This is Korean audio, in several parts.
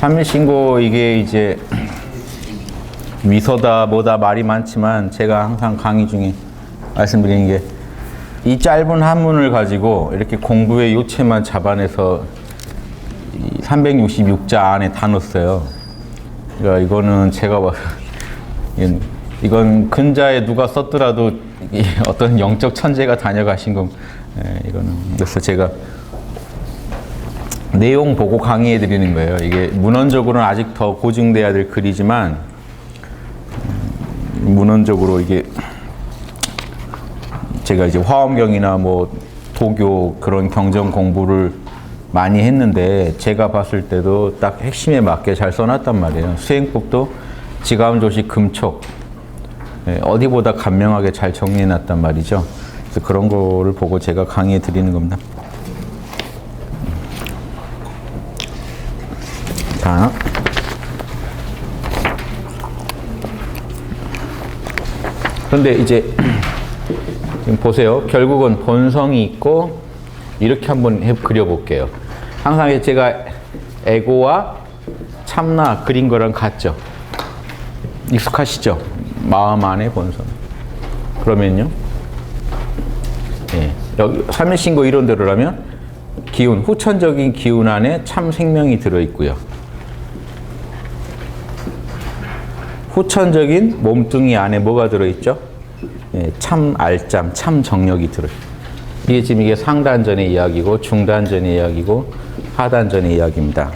삼일신고 이게 이제 미서다 뭐다 말이 많지만 제가 항상 강의 중에 말씀드리는 게 이 짧은 한문을 가지고 이렇게 공부의 요체만 잡아내서 366자 안에 다 넣었어요. 그러니까 이거는 제가 봐서 이건 근자에 누가 썼더라도 어떤 영적 천재가 다녀가신 건 이거는 그래서 제가 내용 보고 강의해 드리는 거예요. 이게 문헌적으로는 아직 더 고증돼야 될 글이지만 문헌적으로 이게 제가 이제 화엄경이나 뭐 도교 그런 경전 공부를 많이 했는데 제가 봤을 때도 딱 핵심에 맞게 잘 써놨단 말이에요. 수행법도 지감조식 금촉 어디보다 간명하게 잘 정리해놨단 말이죠. 그래서 그런 거를 보고 제가 강의해 드리는 겁니다. 자, 그런데 이제 지금 보세요. 결국은 본성이 있고 이렇게 한번 그려볼게요. 항상 제가 에고와 참나 그린 거랑 같죠. 익숙하시죠? 마음 안의 본성. 그러면요. 예, 여기 삼일신고 이론대로라면 기운, 후천적인 기운 안에 참 생명이 들어있고요. 후천적인 몸뚱이 안에 뭐가 들어있죠? 예, 참 알짬, 참 정력이 들어있어요. 이게 지금 이게 상단전의 이야기고 중단전의 이야기고 하단전의 이야기입니다.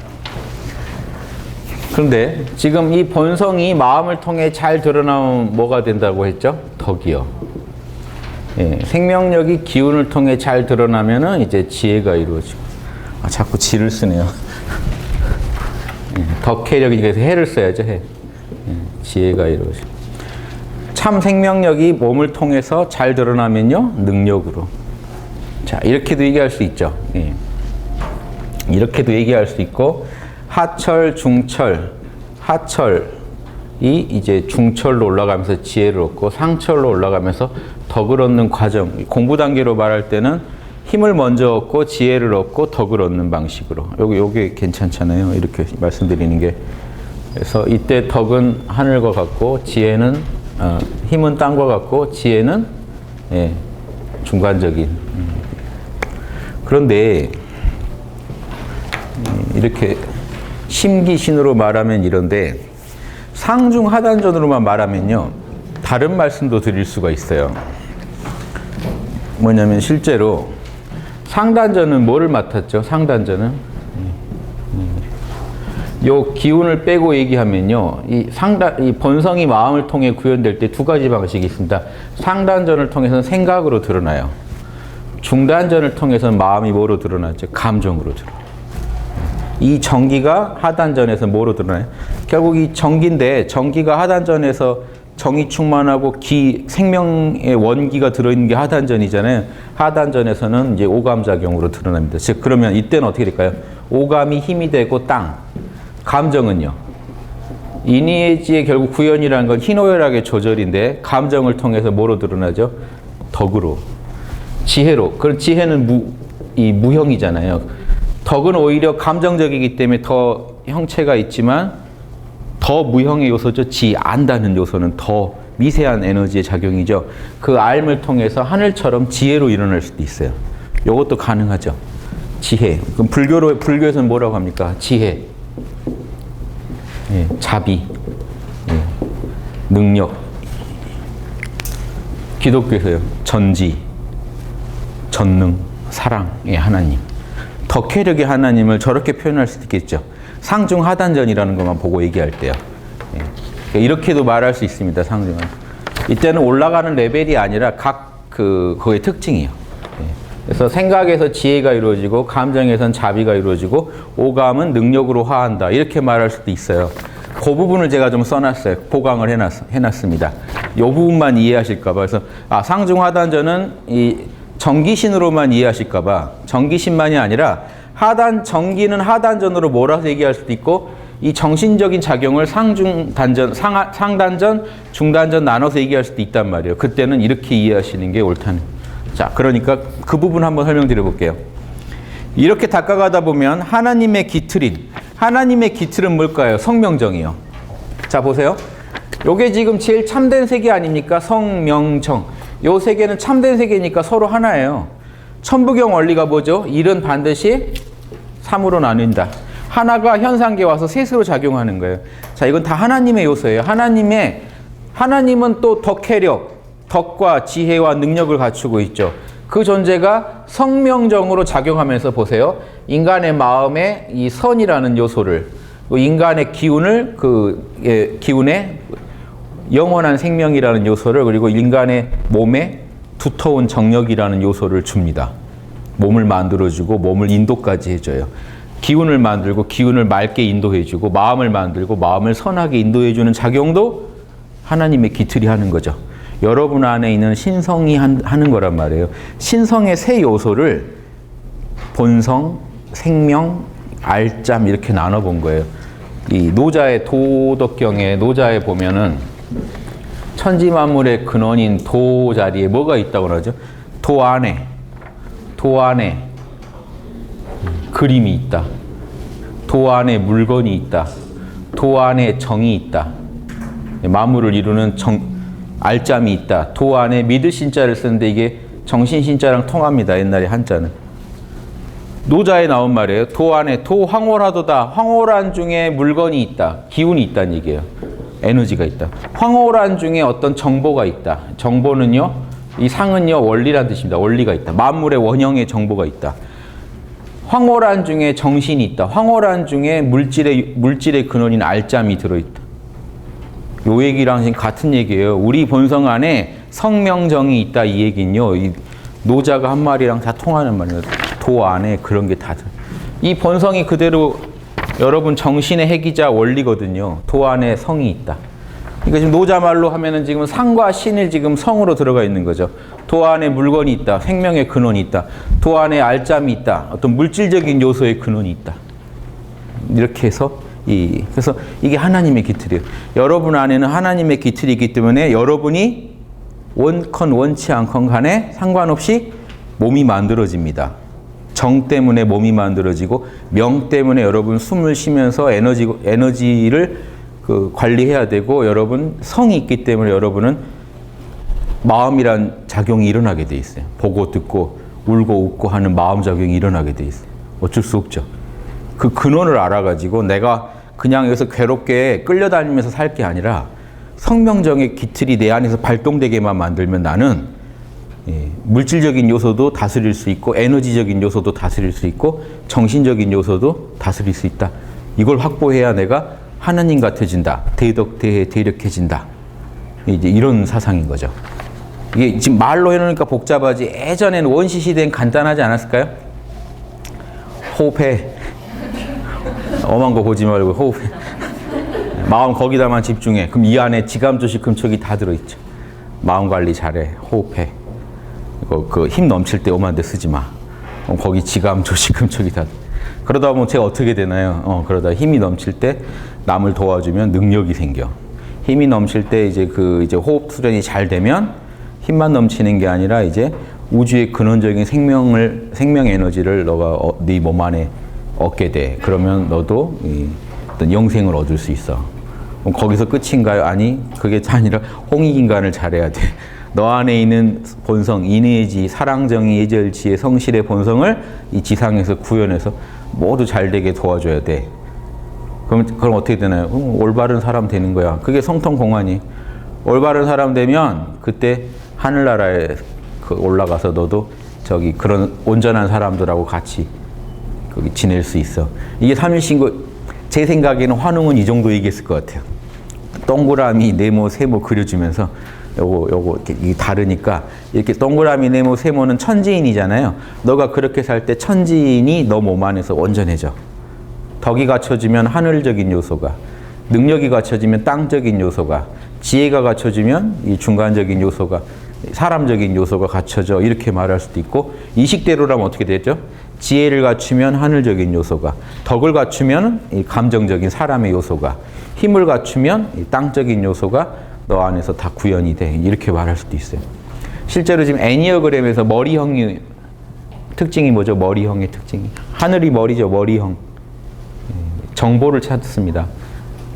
그런데 지금 이 본성이 마음을 통해 잘 드러나면 뭐가 된다고 했죠? 덕이요. 예, 생명력이 기운을 통해 잘 드러나면은 이제 지혜가 이루어지고. 아, 자꾸 지를 쓰네요. 예, 덕해력이 그래서 해를 써야죠, 해. 예, 지혜가 이루어지고. 참 생명력이 몸을 통해서 잘 드러나면요, 능력으로. 자, 이렇게도 얘기할 수 있죠. 예. 이렇게도 얘기할 수 있고, 하철, 중철, 하철이 이제 중철로 올라가면서 지혜를 얻고, 상철로 올라가면서 덕을 얻는 과정. 공부 단계로 말할 때는 힘을 먼저 얻고, 지혜를 얻고, 덕을 얻는 방식으로. 요게 괜찮잖아요. 이렇게 말씀드리는 게. 그래서 이때 덕은 하늘과 같고, 지혜는 힘은 땅과 같고 지혜는 예, 중간적인. 그런데 이렇게 심기신으로 말하면 이런데 상중 하단전으로만 말하면요 다른 말씀도 드릴 수가 있어요. 뭐냐면 실제로 상단전은 뭐를 맡았죠? 상단전은 요 기운을 빼고 얘기하면요, 이 본성이 마음을 통해 구현될 때 두 가지 방식이 있습니다. 상단전을 통해서는 생각으로 드러나요. 중단전을 통해서는 마음이 뭐로 드러나죠? 감정으로 드러나요. 이 정기가 하단전에서 뭐로 드러나요? 결국 이 정기인데 정기가 하단전에서 정이 충만하고 생명의 원기가 들어있는 게 하단전이잖아요. 하단전에서는 이제 오감작용으로 드러납니다. 즉 그러면 이때는 어떻게 될까요? 오감이 힘이 되고 땅. 감정은요. 이니에지의 결국 구현이라는 건 희노애락의 조절인데 감정을 통해서 뭐로 드러나죠? 덕으로. 지혜로. 그런 지혜는 무형이잖아요. 덕은 오히려 감정적이기 때문에 더 형체가 있지만 더 무형의 요소죠. 안다는 요소는 더 미세한 에너지의 작용이죠. 그 알을 통해서 하늘처럼 지혜로 일어날 수도 있어요. 이것도 가능하죠. 지혜. 그럼 불교에서는 뭐라고 합니까? 지혜. 예, 자비, 예, 능력. 기독교에서요. 전지, 전능, 사랑의 하나님. 덕혜력의 하나님을 저렇게 표현할 수도 있겠죠. 상중 하단전이라는 것만 보고 얘기할 때요. 예. 이렇게도 말할 수 있습니다. 상중은. 이때는 올라가는 레벨이 아니라 그거의 특징이에요. 예. 그래서 생각에서 지혜가 이루어지고 감정에선 자비가 이루어지고 오감은 능력으로 화한다. 이렇게 말할 수도 있어요. 그 부분을 제가 좀 써놨어요. 보강을 해놨습니다. 이 부분만 이해하실까 봐. 그래서 상중하단전은 이 정기신으로만 이해하실까 봐. 정기신만이 아니라 정기는 하단전으로 몰아서 얘기할 수도 있고 이 정신적인 작용을 상단전, 중단전 나눠서 얘기할 수도 있단 말이에요. 그때는 이렇게 이해하시는 게 옳다는. 자, 그러니까 그 부분 한번 설명드려 볼게요. 이렇게 닦아가다 보면 하나님의 기틀인 하나님의 기틀은 뭘까요? 성명정이요. 자, 보세요. 요게 지금 제일 참된 세계 아닙니까? 성명정. 요 세계는 참된 세계니까 서로 하나예요. 천부경 원리가 뭐죠? 일은 반드시 3으로 나뉜다. 하나가 현상계에 와서 셋으로 작용하는 거예요. 자, 이건 다 하나님의 요소예요. 하나님은 또 덕혜력, 덕과 지혜와 능력을 갖추고 있죠. 그 존재가 성명정으로 작용하면서 보세요. 인간의 마음에 이 선이라는 요소를, 인간의 기운을, 기운에 영원한 생명이라는 요소를, 그리고 인간의 몸에 두터운 정력이라는 요소를 줍니다. 몸을 만들어주고 몸을 인도까지 해줘요. 기운을 만들고 기운을 맑게 인도해주고, 마음을 만들고 마음을 선하게 인도해주는 작용도 하나님의 기틀이 하는 거죠. 여러분 안에 있는 신성이 하는 거란 말이에요. 신성의 세 요소를 본성, 생명, 알짬 이렇게 나눠본 거예요. 이 노자의 도덕경에 노자에 보면은 천지만물의 근원인 도 자리에 뭐가 있다고 그러죠? 도 안에 그림이 있다. 도 안에 물건이 있다. 도 안에 정이 있다. 만물을 이루는 알짬이 있다. 도 안에 믿을 신자를 쓰는데 이게 정신 신자랑 통합니다. 옛날에 한자는. 노자에 나온 말이에요. 도 안에 도 황홀하도다. 황홀한 중에 물건이 있다. 기운이 있다는 얘기예요. 에너지가 있다. 황홀한 중에 어떤 정보가 있다. 정보는요, 이 상은요, 원리란 뜻입니다. 원리가 있다. 만물의 원형의 정보가 있다. 황홀한 중에 정신이 있다. 황홀한 중에 물질의 근원인 알짬이 들어있다. 요 얘기랑 지금 같은 얘기예요. 우리 본성 안에 성명정이 있다. 이 얘기는요, 이 노자가 한 말이랑 다 통하는 말이에요. 도 안에 그런 게 다 들어. 이 본성이 그대로 여러분 정신의 핵이자 원리거든요. 도 안에 성이 있다. 그러니까 지금 노자 말로 하면은 지금 상과 신을 지금 성으로 들어가 있는 거죠. 도 안에 물건이 있다. 생명의 근원이 있다. 도 안에 알짬이 있다. 어떤 물질적인 요소의 근원이 있다. 이렇게 해서 그래서 이게 하나님의 기틀이에요. 여러분 안에는 하나님의 기틀이기 때문에 여러분이 원컨 원치 않건 간에 상관없이 몸이 만들어집니다. 정 때문에 몸이 만들어지고, 명 때문에 여러분 숨을 쉬면서 에너지를 관리해야 되고, 여러분 성이 있기 때문에 여러분은 마음이란 작용이 일어나게 돼 있어요. 보고 듣고 울고 웃고 하는 마음 작용이 일어나게 돼 있어요. 어쩔 수 없죠. 그 근원을 알아가지고 내가 그냥 여기서 괴롭게 끌려다니면서 살 게 아니라 성명정의 기틀이 내 안에서 발동되게만 만들면 나는 물질적인 요소도 다스릴 수 있고, 에너지적인 요소도 다스릴 수 있고, 정신적인 요소도 다스릴 수 있다. 이걸 확보해야 내가 하나님 같아진다. 대덕대해 대력해진다. 이제 이런 사상인 거죠. 이게 지금 말로 해놓으니까 복잡하지, 예전에는 원시 시대엔 간단하지 않았을까요? 호흡해. 엄한 거 보지 말고 호흡해. 마음 거기다만 집중해. 그럼 이 안에 지감조식 금촉이 다 들어있죠. 마음 관리 잘해. 호흡해. 그 힘 넘칠 때 오만 데 쓰지 마. 거기 지감조식 금촉이 다. 그러다 보면 제가 어떻게 되나요? 그러다 힘이 넘칠 때 남을 도와주면 능력이 생겨. 힘이 넘칠 때 이제 이제 호흡 수련이 잘 되면 힘만 넘치는 게 아니라 이제 우주의 근원적인 생명 에너지를 너가 네 몸 안에 얻게 돼. 그러면 너도 어떤 영생을 얻을 수 있어. 그럼 거기서 끝인가요? 아니, 그게 아니라 홍익인간을 잘해야 돼. 너 안에 있는 본성, 인의지, 사랑정의, 예절지의 성실의 본성을 이 지상에서 구현해서 모두 잘 되게 도와줘야 돼. 그럼 어떻게 되나요? 올바른 사람 되는 거야. 그게 성통공안이. 올바른 사람 되면 그때 하늘나라에 올라가서 너도 그런 온전한 사람들하고 같이 거기 지낼 수 있어. 이게 삼일신고, 제 생각에는 환웅은 이 정도 얘기했을 것 같아요. 동그라미, 네모, 세모 그려주면서 요거 이렇게 다르니까, 이렇게 동그라미, 네모, 세모는 천지인이잖아요. 너가 그렇게 살 때 천지인이 너 몸 안에서 온전해져. 덕이 갖춰지면 하늘적인 요소가, 능력이 갖춰지면 땅적인 요소가, 지혜가 갖춰지면 이 중간적인 요소가, 사람적인 요소가 갖춰져. 이렇게 말할 수도 있고, 이식대로라면 어떻게 되죠? 지혜를 갖추면 하늘적인 요소가, 덕을 갖추면 이 감정적인 사람의 요소가, 힘을 갖추면 이 땅적인 요소가 너 안에서 다 구현이 돼. 이렇게 말할 수도 있어요. 실제로 지금 애니어그램에서 머리형이 특징이 뭐죠? 머리형의 특징이. 하늘이 머리죠. 머리형. 정보를 찾습니다.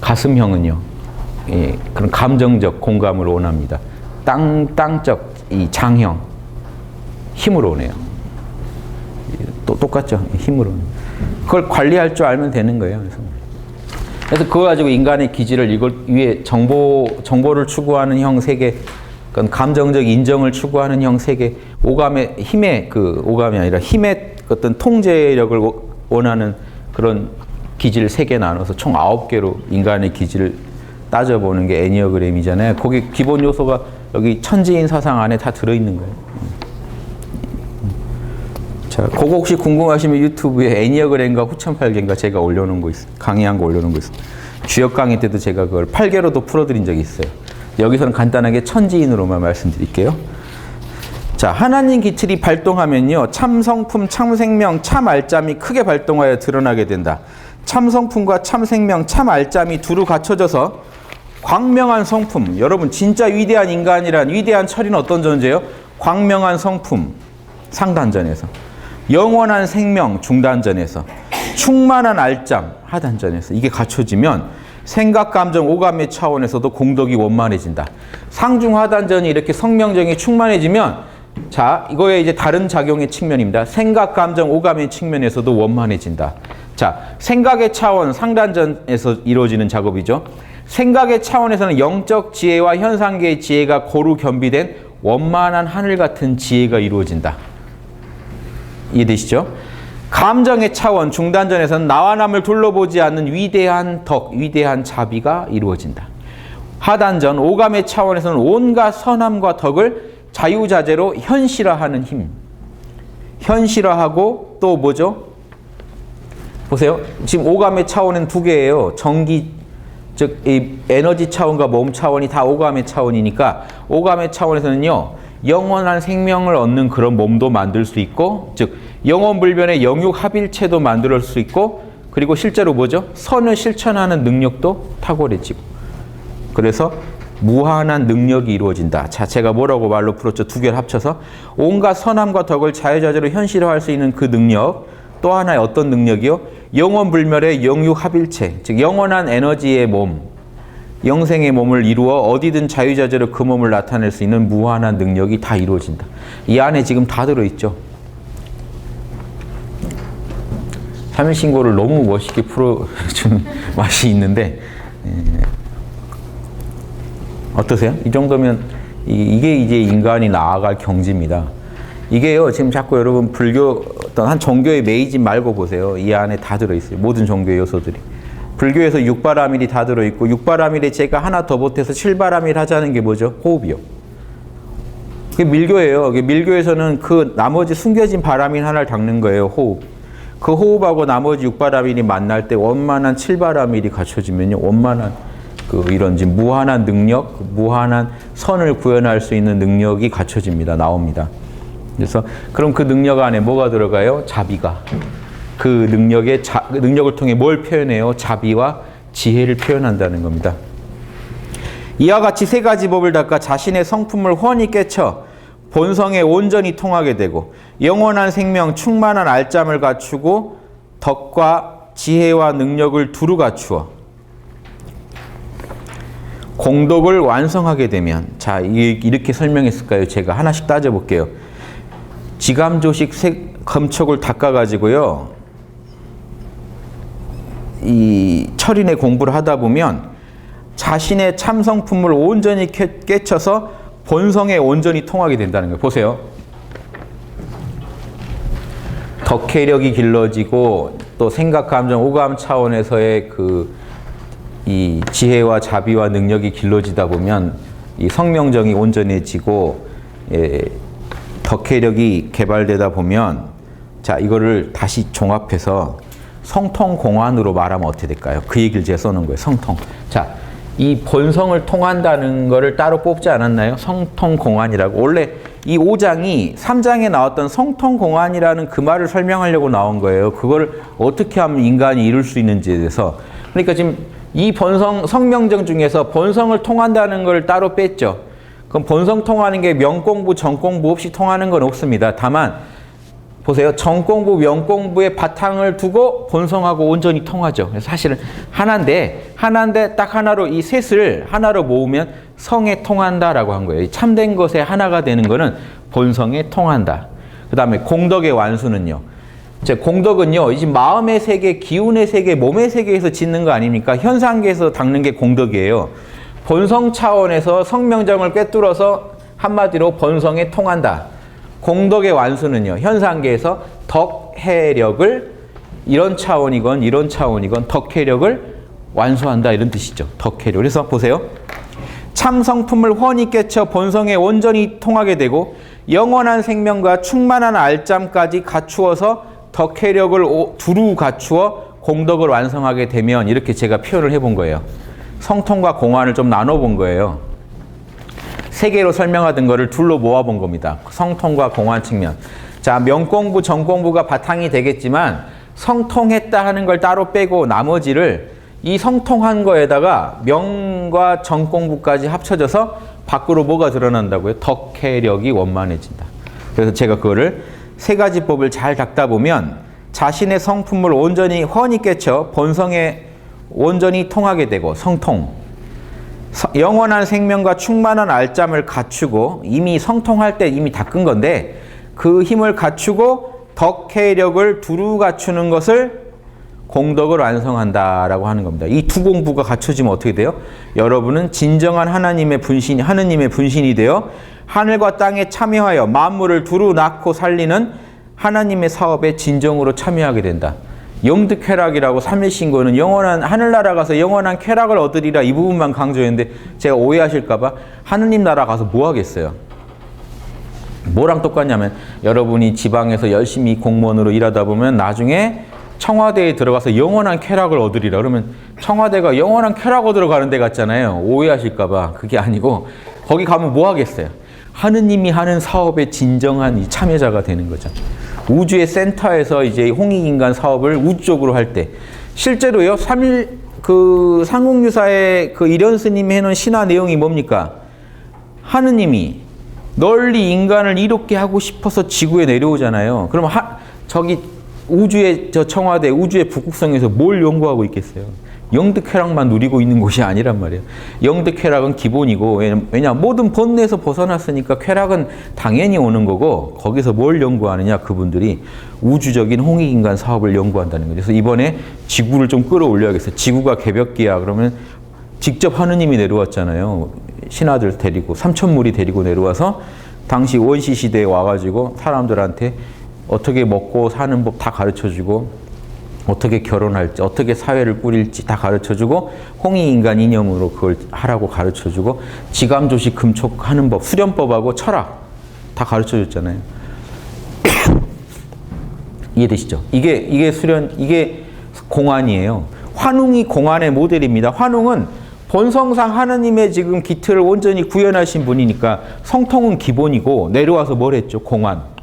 가슴형은요, 예, 그런 감정적 공감을 원합니다. 땅적 이 장형, 힘으로 오네요. 또 똑같죠? 힘으로. 그걸 관리할 줄 알면 되는 거예요. 그래서 그거 가지고 인간의 기질을 이걸 위에 정보를 추구하는 형 3개, 그건 감정적 인정을 추구하는 형 3개, 오감의 힘의 오감이 아니라 힘의 어떤 통제력을 원하는 그런 기질 3개 나눠서 총 9개로 인간의 기질을 따져보는 게 애니어그램이잖아요. 거기 기본 요소가 여기 천지인 사상 안에 다 들어있는 거예요. 자, 그거 혹시 궁금하시면 유튜브에 애니어그램과 후천팔개인가 제가 올려놓은 거 있어요. 강의한 거 올려놓은 거 있어요. 주역 강의 때도 제가 그걸 8개로도 풀어드린 적이 있어요. 여기서는 간단하게 천지인으로만 말씀드릴게요. 자, 하나님 기틀이 발동하면요, 참성품, 참생명, 참알짬이 크게 발동하여 드러나게 된다. 참성품과 참생명, 참알짬이 두루 갖춰져서 광명한 성품, 여러분 진짜 위대한 인간이란 위대한 철이는 어떤 존재예요? 광명한 성품, 상단전에서, 영원한 생명, 중단전에서, 충만한 알짬, 하단전에서 이게 갖춰지면 생각, 감정, 오감의 차원에서도 공덕이 원만해진다. 상중하단전이 이렇게 성명정이 충만해지면, 자, 이거에 이제 다른 작용의 측면입니다. 생각, 감정, 오감의 측면에서도 원만해진다. 자, 생각의 차원, 상단전에서 이루어지는 작업이죠. 생각의 차원에서는 영적 지혜와 현상계의 지혜가 고루 겸비된 원만한 하늘 같은 지혜가 이루어진다. 이해되시죠? 감정의 차원, 중단전에서는 나와 남을 둘러보지 않는 위대한 덕, 위대한 자비가 이루어진다. 하단전, 오감의 차원에서는 온갖 선함과 덕을 자유자재로 현실화하는 힘. 현실화하고 또 뭐죠? 보세요. 지금 오감의 차원은 2개예요. 전기, 즉 이 에너지 차원과 몸 차원이 다 오감의 차원이니까 오감의 차원에서는요, 영원한 생명을 얻는 그런 몸도 만들 수 있고, 즉 영원불변의 영육합일체도 만들 수 있고, 그리고 실제로 뭐죠? 선을 실천하는 능력도 탁월해지고, 그래서 무한한 능력이 이루어진다. 자, 제가 뭐라고 말로 풀었죠? 2개를 합쳐서 온갖 선함과 덕을 자유자재로 현실화할 수 있는 그 능력, 또 하나의 어떤 능력이요? 영원불멸의 영육합일체, 즉 영원한 에너지의 몸, 영생의 몸을 이루어 어디든 자유자재로 그 몸을 나타낼 수 있는 무한한 능력이 다 이루어진다. 이 안에 지금 다 들어있죠. 삼일신고를 너무 멋있게 풀어주는 맛이 있는데, 어떠세요? 이 정도면 이게 이제 인간이 나아갈 경지입니다. 이게요, 지금 자꾸 여러분 불교 어떤 한 종교의 메이집 말고 보세요. 이 안에 다 들어있어요. 모든 종교의 요소들이. 불교에서 6바라밀이 다 들어있고, 6바라밀에 제가 하나 더 보태서 7바라밀 하자는 게 뭐죠? 호흡이요. 그게 밀교예요. 밀교에서는 그 나머지 숨겨진 바라밀 하나를 닦는 거예요. 호흡. 그 호흡하고 나머지 6바라밀이 만날 때 원만한 7바라밀이 갖춰지면요, 원만한 이런 지금 무한한 능력, 무한한 선을 구현할 수 있는 능력이 갖춰집니다. 나옵니다. 그래서 그럼 그 능력 안에 뭐가 들어가요? 자비가. 그 능력을 통해 뭘 표현해요? 자비와 지혜를 표현한다는 겁니다. 이와 같이 3가지 법을 닦아 자신의 성품을 훤히 깨쳐 본성에 온전히 통하게 되고, 영원한 생명, 충만한 알짬을 갖추고 덕과 지혜와 능력을 두루 갖추어 공덕을 완성하게 되면, 자, 이렇게 설명했을까요? 제가 하나씩 따져볼게요. 지감조식 검척을 닦아가지고요, 이 철인의 공부를 하다 보면 자신의 참성품을 온전히 깨쳐서 본성에 온전히 통하게 된다는 거예요. 보세요. 덕혜력이 길러지고, 또 생각, 감정, 오감 차원에서의 이 지혜와 자비와 능력이 길러지다 보면 이 성명정이 온전해지고, 덕혜력이 개발되다 보면, 자, 이거를 다시 종합해서 성통공안으로 말하면 어떻게 될까요? 그 얘기를 제가 써놓은 거예요. 성통. 자, 이 본성을 통한다는 거를 따로 뽑지 않았나요? 성통공안이라고. 원래 이 5장이 3장에 나왔던 성통공안이라는 그 말을 설명하려고 나온 거예요. 그걸 어떻게 하면 인간이 이룰 수 있는지에 대해서. 그러니까 지금 이 성명정 중에서 본성을 통한다는 걸 따로 뺐죠. 그럼 본성 통하는 게 명공부, 정공부 없이 통하는 건 없습니다. 다만 보세요. 정공부, 명공부의 바탕을 두고 본성하고 온전히 통하죠. 그래서 사실은 하나인데 딱 하나로 이 셋을 하나로 모으면 성에 통한다라고 한 거예요. 참된 것에 하나가 되는 거는 본성에 통한다. 그 다음에 공덕의 완수는요. 공덕은요, 이 마음의 세계, 기운의 세계, 몸의 세계에서 짓는 거 아닙니까? 현상계에서 닦는 게 공덕이에요. 본성 차원에서 성명정을 꿰뚫어서 한마디로 본성에 통한다. 공덕의 완수는요, 현상계에서 덕해력을 이런 차원이건 덕해력을 완수한다, 이런 뜻이죠. 덕해력. 그래서 보세요. 참성품을 훤히 깨쳐 본성에 온전히 통하게 되고 영원한 생명과 충만한 알짬까지 갖추어서 덕해력을 두루 갖추어 공덕을 완성하게 되면, 이렇게 제가 표현을 해본 거예요. 성통과 공안을 좀 나눠본 거예요. 세 개로 설명하던 거를 둘로 모아본 겁니다. 성통과 공안 측면. 자, 명공부, 정공부가 바탕이 되겠지만 성통했다 하는 걸 따로 빼고 나머지를 이 성통한 거에다가 명과 정공부까지 합쳐져서 밖으로 뭐가 드러난다고요? 덕해력이 원만해진다. 그래서 제가 그거를 세 가지 법을 잘 닦다 보면 자신의 성품을 온전히 훤히 깨쳐 본성에 온전히 통하게 되고 성통, 영원한 생명과 충만한 알짬을 갖추고, 이미 성통할 때 이미 닦은 건데 그 힘을 갖추고 덕해력을 두루 갖추는 것을 공덕을 완성한다라고 하는 겁니다. 이 두 공부가 갖춰지면 어떻게 돼요? 여러분은 진정한 하나님의 분신이 되어 하늘과 땅에 참여하여 만물을 두루 낳고 살리는 하나님의 사업에 진정으로 참여하게 된다. 영득쾌락이라고 삼일신고는 영원한 하늘나라 가서 영원한 쾌락을 얻으리라, 이 부분만 강조했는데 제가 오해하실까봐 하느님 나라 가서 뭐 하겠어요? 뭐랑 똑같냐면 여러분이 지방에서 열심히 공무원으로 일하다 보면 나중에 청와대에 들어가서 영원한 쾌락을 얻으리라 그러면 청와대가 영원한 쾌락 얻으러 가는 데 같잖아요. 오해하실까봐. 그게 아니고 거기 가면 뭐 하겠어요? 하느님이 하는 사업에 진정한 이 참여자가 되는 거죠. 우주의 센터에서 이제 홍익인간 사업을 우주적으로 할 때 실제로요, 상공유사의 그 이련 스님이 해놓은 신화 내용이 뭡니까? 하느님이 널리 인간을 이롭게 하고 싶어서 지구에 내려오잖아요. 그럼 저기 우주의 청와대, 우주의 북극성에서 뭘 연구하고 있겠어요? 영득쾌락만 누리고 있는 곳이 아니란 말이에요. 영득쾌락은 기본이고, 왜냐 모든 번뇌에서 벗어났으니까 쾌락은 당연히 오는 거고, 거기서 뭘 연구하느냐, 그분들이 우주적인 홍익인간 사업을 연구한다는 거죠. 그래서 이번에 지구를 좀 끌어올려야겠어요. 지구가 개벽기야 그러면 직접 하느님이 내려왔잖아요. 신하들 데리고, 삼천물이 데리고 내려와서 당시 원시 시대에 와가지고 사람들한테 어떻게 먹고 사는 법 다 가르쳐주고, 어떻게 결혼할지, 어떻게 사회를 꾸릴지 다 가르쳐주고, 홍익인간 이념으로 그걸 하라고 가르쳐주고, 지감조식 금촉하는 법, 수련법하고 철학 다 가르쳐줬잖아요. 이해되시죠? 이게 공안이에요. 환웅이 공안의 모델입니다. 환웅은 본성상 하느님의 지금 기틀을 온전히 구현하신 분이니까 성통은 기본이고, 내려와서 뭘 했죠? 공안.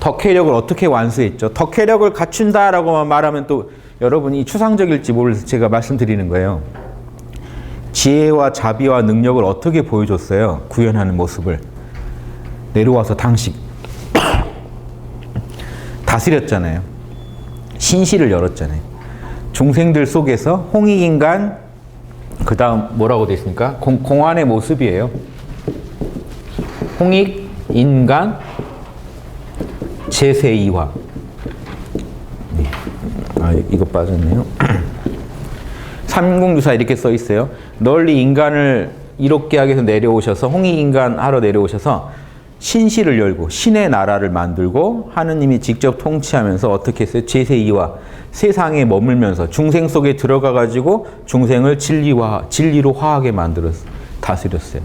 덕해력을 어떻게 완수했죠? 덕해력을 갖춘다라고만 말하면 또 여러분이 추상적일지 모르서 제가 말씀드리는 거예요. 지혜와 자비와 능력을 어떻게 보여줬어요? 구현하는 모습을. 내려와서 당시 다스렸잖아요. 신시를 열었잖아요. 중생들 속에서 홍익인간, 그 다음 뭐라고 되어 있습니까? 공안의 모습이에요. 홍익인간 제세이화. 이거 빠졌네요. 삼국유사 이렇게 써 있어요. 널리 인간을 이롭게 하기 위해서 내려오셔서, 홍익인간 하러 내려오셔서 신시를 열고 신의 나라를 만들고 하느님이 직접 통치하면서 어떻게 했어요? 제세이화. 세상에 머물면서 중생 속에 들어가 가지고 중생을 진리로 화하게 만들었어요. 다스렸어요.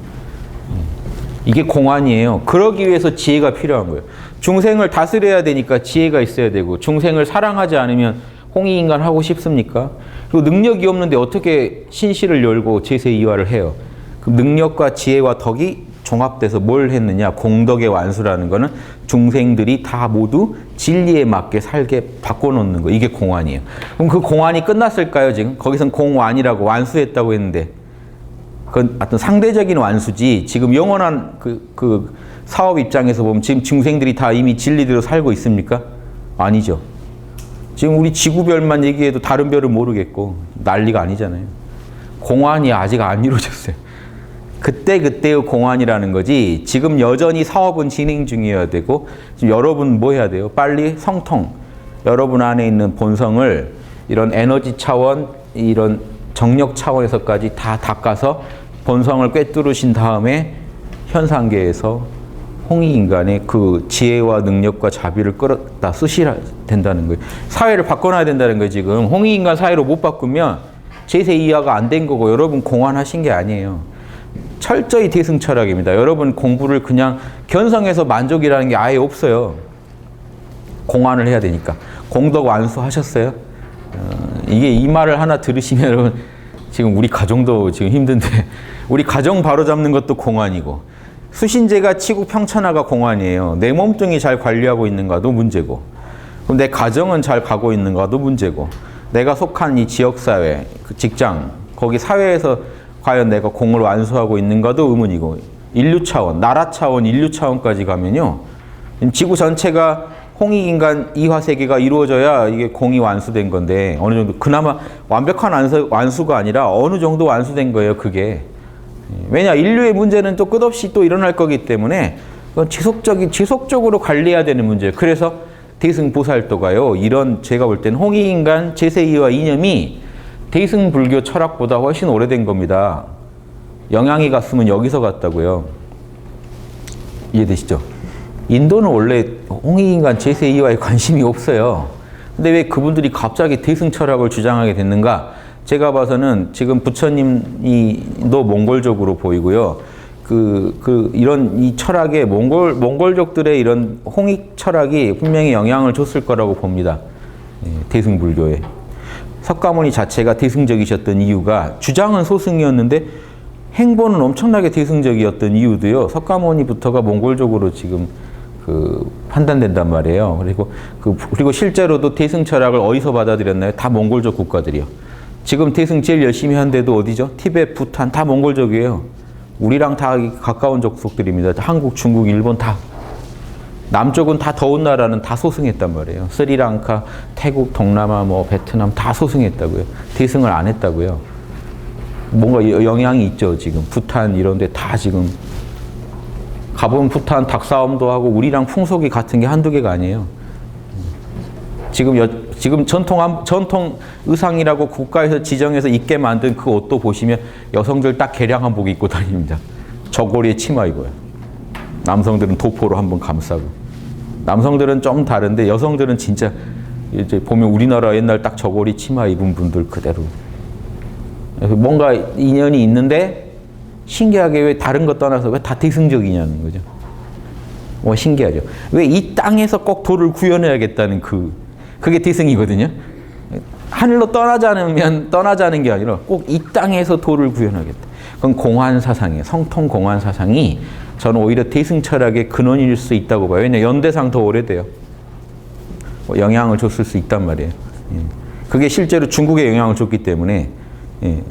이게 공안이에요. 그러기 위해서 지혜가 필요한 거예요. 중생을 다스려야 되니까 지혜가 있어야 되고, 중생을 사랑하지 않으면 홍익인간 하고 싶습니까? 그리고 능력이 없는데 어떻게 신시를 열고 제세이화를 해요? 그 능력과 지혜와 덕이 종합돼서 뭘 했느냐? 공덕의 완수라는 거는 중생들이 다 모두 진리에 맞게 살게 바꿔놓는 거. 이게 공안이에요. 그럼 그 공안이 끝났을까요? 지금 거기선 공완이라고 완수했다고 했는데 그건 어떤 상대적인 완수지 지금 영원한 그 사업 입장에서 보면 지금 중생들이 다 이미 진리대로 살고 있습니까? 아니죠. 지금 우리 지구별만 얘기해도 다른 별은 모르겠고 난리가 아니잖아요. 공환이 아직 안 이루어졌어요. 그때그때의 공환이라는 거지 지금 여전히 사업은 진행 중이어야 되고 지금 여러분 뭐 해야 돼요? 빨리 성통, 여러분 안에 있는 본성을 이런 에너지 차원, 이런 정력 차원에서까지 다 닦아서 본성을 꿰뚫으신 다음에 현상계에서 홍익인간의 그 지혜와 능력과 자비를 끌어다 쓰시야 된다는 거예요. 사회를 바꿔놔야 된다는 거예요. 지금 홍익인간 사회로 못 바꾸면 제세 이하가 안 된 거고 여러분 공환하신 게 아니에요. 철저히 대승 철학입니다. 여러분 공부를 그냥 견성해서 만족이라는 게 아예 없어요. 공환을 해야 되니까. 공덕 완수하셨어요? 이게 이 말을 하나 들으시면 여러분 지금 우리 가정도 지금 힘든데 우리 가정 바로잡는 것도 공환이고 수신제가 치국 평천하가 공환이에요. 내 몸뚱이 잘 관리하고 있는가도 문제고 그럼 내 가정은 잘 가고 있는가도 문제고 내가 속한 이 지역사회, 그 직장, 거기 사회에서 과연 내가 공을 완수하고 있는가도 의문이고 인류 차원, 나라 차원, 인류 차원까지 가면요. 지구 전체가 홍익인간 이화세계가 이루어져야 이게 공이 완수된 건데 어느 정도 그나마 완벽한 완수가 아니라 어느 정도 완수된 거예요. 그게. 왜냐 인류의 문제는 또 끝없이 또 일어날 거기 때문에 지속적으로 관리해야 되는 문제예요. 그래서 대승보살도가요. 이런 제가 볼 때는 홍익인간 제세이화 이념이 대승불교 철학보다 훨씬 오래된 겁니다. 영향이 갔으면 여기서 갔다고요. 이해되시죠? 인도는 원래 홍익인간 제세이화에 관심이 없어요. 근데 왜 그분들이 갑자기 대승 철학을 주장하게 됐는가? 제가 봐서는 지금 부처님도 몽골족으로 보이고요. 이런 이 철학에 몽골족들의 이런 홍익 철학이 분명히 영향을 줬을 거라고 봅니다. 대승불교에. 석가모니 자체가 대승적이셨던 이유가 주장은 소승이었는데 행보는 엄청나게 대승적이었던 이유도요. 석가모니부터가 몽골족으로 지금 판단된단 말이에요. 그리고 실제로도 대승 철학을 어디서 받아들였나요? 다 몽골족 국가들이요. 지금 대승 제일 열심히 한 데도 어디죠? 티베트, 부탄 다 몽골족이에요. 우리랑 다 가까운 족속들입니다. 한국, 중국, 일본 다. 남쪽은 다 더운 나라는 다 소승했단 말이에요. 스리랑카, 태국, 동남아, 베트남 다 소승했다고요. 대승을 안 했다고요. 뭔가 영향이 있죠. 지금 부탄 이런 데 다 지금 가보면 부탄 닭싸움도 하고 우리랑 풍속이 같은 게 한두 개가 아니에요. 지금 전통 의상이라고 국가에서 지정해서 입게 만든 그 옷도 보시면 여성들 딱 개량한 복 입고 다닙니다. 저고리에 치마 입어요. 남성들은 도포로 한번 감싸고. 남성들은 좀 다른데 여성들은 진짜 이제 보면 우리나라 옛날 딱 저고리 치마 입은 분들 그대로. 그래서 뭔가 인연이 있는데 신기하게 왜 다른 거 떠나서 왜 다 대승적이냐는 거죠. 신기하죠. 왜 이 땅에서 꼭 도를 구현해야겠다는 그게 대승이거든요. 하늘로 떠나자는 게 아니라 꼭 이 땅에서 도를 구현하겠다. 그건 공환 사상이에요. 성통 공환 사상이 저는 오히려 대승 철학의 근원일 수 있다고 봐요. 왜냐하면 연대상 더 오래돼요. 영향을 줬을 수 있단 말이에요. 그게 실제로 중국에 영향을 줬기 때문에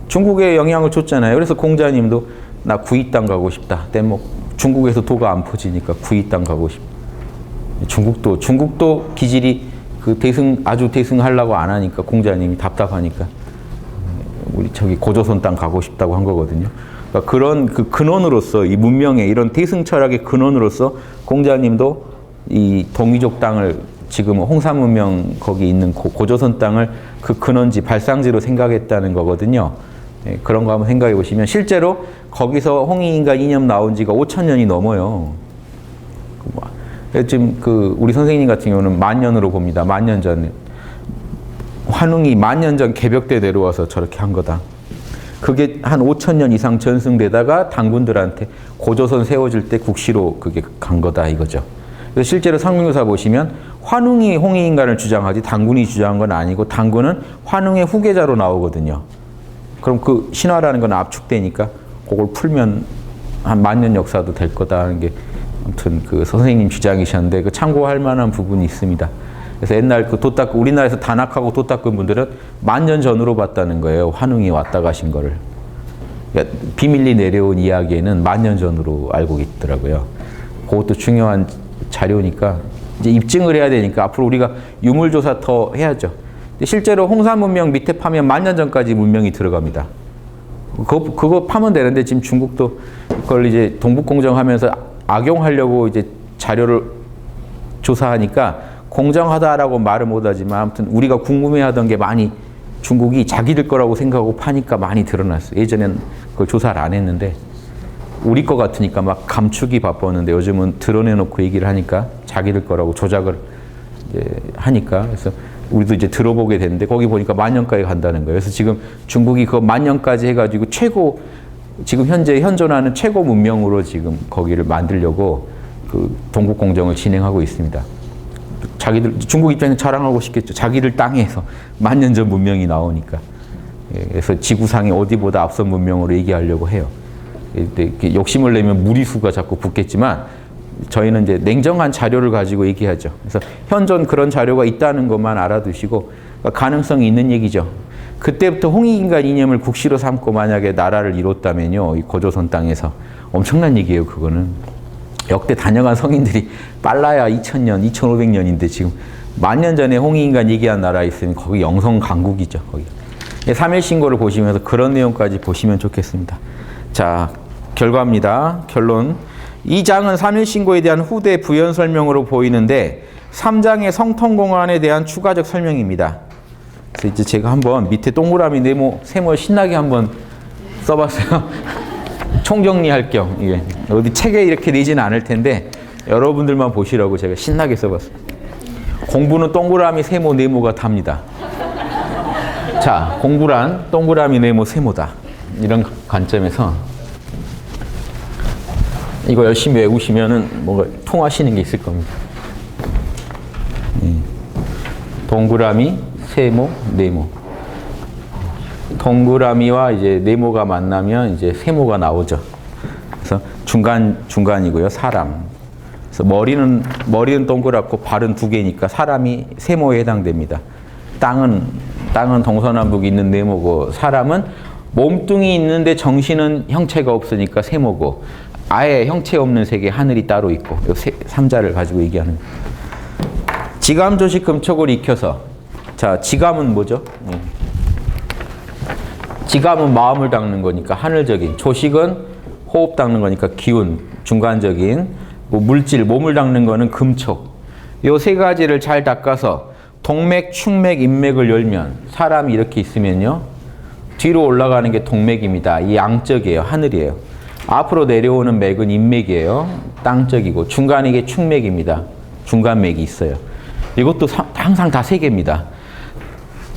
중국에 영향을 줬잖아요. 그래서 공자님도 나 구이 땅 가고 싶다. 근데 중국에서 도가 안 퍼지니까 구이 땅 가고 싶다. 중국도 기질이 아주 대승하려고 안 하니까 공자님이 답답하니까 우리 고조선 땅 가고 싶다고 한 거거든요. 그러니까 그런 근원으로서 이 문명의 이런 대승 철학의 근원으로서 공자님도 이 동이족 땅을 지금 홍산 문명 거기 있는 고조선 땅을 그 근원지 발상지로 생각했다는 거거든요. 그런 거 한번 생각해 보시면 실제로 거기서 홍익인간 이념 나온 지가 5,000년이 넘어요. 지금 우리 선생님 같은 경우는 10,000년으로 봅니다. 10,000년 전. 환웅이 10,000년 전 개벽대 내려와서 저렇게 한 거다. 그게 한 5,000년 이상 전승되다가 당군들한테 고조선 세워질 때 국시로 그게 간 거다 이거죠. 그래서 실제로 성명교사 보시면 환웅이 홍익인간을 주장하지 당군이 주장한 건 아니고 당군은 환웅의 후계자로 나오거든요. 그럼 그 신화라는 건 압축되니까 그걸 풀면 한 10,000년 역사도 될 거다 하는 게 아무튼 선생님 주장이셨는데 참고할 만한 부분이 있습니다. 그래서 옛날 우리나라에서 단학하고 도 닦은 분들은 10,000년 전으로 봤다는 거예요. 환웅이 왔다 가신 거를. 그러니까 비밀리 내려온 이야기에는 만년 전으로 알고 있더라고요. 그것도 중요한 자료니까 이제 입증을 해야 되니까 앞으로 우리가 유물조사 더 해야죠. 근데 실제로 홍산 문명 밑에 파면 만년 전까지 문명이 들어갑니다. 그거 파면 되는데 지금 중국도 그걸 이제 동북공정하면서 악용하려고 이제 자료를 조사하니까 공정하다라고 말을 못하지만 아무튼 우리가 궁금해하던 게 많이 중국이 자기들 거라고 생각하고 파니까 많이 드러났어요. 예전엔 그걸 조사를 안 했는데 우리 거 같으니까 막 감추기 바빴는데 요즘은 드러내놓고 얘기를 하니까 자기들 거라고 조작을 이제 하니까 그래서 우리도 이제 들어보게 됐는데 거기 보니까 만년까지 간다는 거예요. 그래서 지금 중국이 그 만년까지 해가지고 최고 지금 현재 현존하는 최고 문명으로 지금 거기를 만들려고 그 동북공정을 진행하고 있습니다. 자기들 중국 입장에서 자랑하고 싶겠죠. 자기들 땅에서 만년 전 문명이 나오니까. 그래서 지구상의 어디보다 앞선 문명으로 얘기하려고 해요. 이렇게 욕심을 내면 무리수가 자꾸 붙겠지만 저희는 이제 냉정한 자료를 가지고 얘기하죠. 그래서 현존 그런 자료가 있다는 것만 알아두시고 가능성이 있는 얘기죠. 그때부터 홍익인간 이념을 국시로 삼고 만약에 나라를 이뤘다면요, 이 고조선 땅에서 엄청난 얘기예요. 그거는 역대 다녀간 성인들이 빨라야 2000년, 2500년인데 지금 만년 전에 홍익인간 얘기한 나라에 있으면 거기 영성 강국이죠. 거기. 3일 신고를 보시면서 그런 내용까지 보시면 좋겠습니다. 자, 결과입니다. 결론. 이 장은 3일 신고에 대한 후대 부연 설명으로 보이는데 3장의 성통공안에 대한 추가적 설명입니다. 그래서 이제 제가 한번 밑에 동그라미 네모 세모 신나게 한번 써봤어요. 총정리할 겸. 이게 어디 책에 이렇게 내지는 않을 텐데 여러분들만 보시라고 제가 신나게 써봤어요. 공부는 동그라미 세모 네모가 답니다. 자, 공부란 동그라미 네모 세모다. 이런 관점에서 이거 열심히 외우시면은 뭔가 통하시는 게 있을 겁니다. 동그라미, 세모, 네모. 동그라미와 이제 네모가 만나면 이제 세모가 나오죠. 그래서 중간이고요. 사람. 그래서 머리는 동그랗고 발은 두 개니까 사람이 세모에 해당됩니다. 땅은 동서남북이 있는 네모고 사람은 몸뚱이 있는데 정신은 형체가 없으니까 세모고 아예 형체 없는 세계 하늘이 따로 있고 이 삼자를 가지고 얘기하는 지감 조식 금촉을 익혀서 자 지감은 뭐죠? 지감은 마음을 닦는 거니까 하늘적인 조식은 호흡 닦는 거니까 기운 중간적인 뭐 물질 몸을 닦는 거는 금촉 이 세 가지를 잘 닦아서 동맥, 충맥, 인맥을 열면 사람이 이렇게 있으면요 뒤로 올라가는 게 동맥입니다. 이 양적이에요. 하늘이에요. 앞으로 내려오는 맥은 인맥이에요. 땅적이고 중간에 이게 충맥입니다. 중간맥이 있어요. 이것도 항상 다 세 개입니다.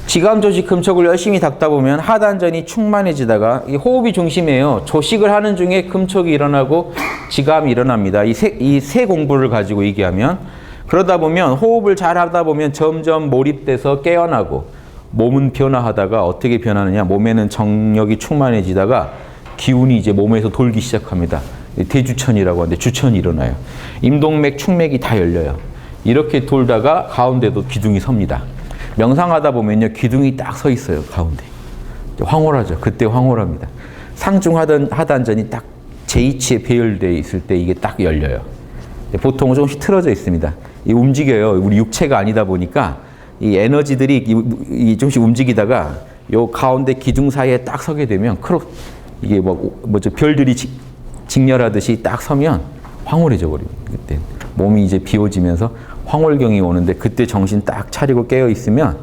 지감, 조식, 금촉을 열심히 닦다 보면 하단전이 충만해지다가 이 호흡이 중심이에요. 조식을 하는 중에 금촉이 일어나고 지감이 일어납니다. 이 세 공부를 가지고 얘기하면 그러다 보면 호흡을 잘 하다 보면 점점 몰입돼서 깨어나고 몸은 변화하다가 어떻게 변하느냐 몸에는 정력이 충만해지다가 기운이 이제 몸에서 돌기 시작합니다. 대주천이라고 하는데 주천이 일어나요. 임동맥, 충맥이 다 열려요. 이렇게 돌다가 가운데도 기둥이 섭니다. 명상하다 보면요 기둥이 딱 서 있어요. 가운데. 황홀하죠. 그때 황홀합니다. 상중하단전이 딱 제2치에 배열되어 있을 때 이게 딱 열려요. 보통은 조금씩 틀어져 있습니다. 이 움직여요. 우리 육체가 아니다 보니까 이 에너지들이 조금씩 움직이다가 요 가운데 기둥 사이에 딱 서게 되면 이게 뭐죠 별들이 직렬하듯이 딱 서면 황홀해져 버립니다. 그때 몸이 이제 비워지면서 황홀경이 오는데 그때 정신 딱 차리고 깨어 있으면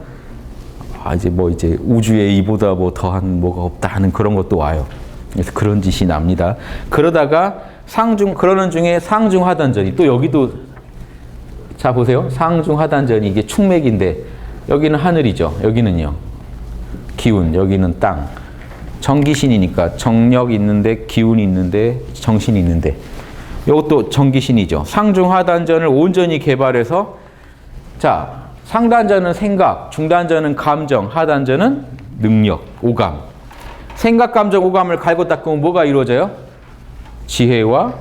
이제 우주에 이보다 뭐 더한 뭐가 없다 하는 그런 것도 와요. 그래서 그런 짓이 납니다. 그러다가 그러는 중에 상중하단전이 또 여기도 자 보세요. 상중하단전이 이게 충맥인데 여기는 하늘이죠. 여기는요 기운, 여기는 땅. 정기신이니까 정력 있는데 기운이 있는데 정신이 있는데 이것도 정기신이죠. 상중하단전을 온전히 개발해서 자 상단전은 생각, 중단전은 감정, 하단전은 능력, 오감. 생각, 감정, 오감을 갈고 닦으면 뭐가 이루어져요? 지혜와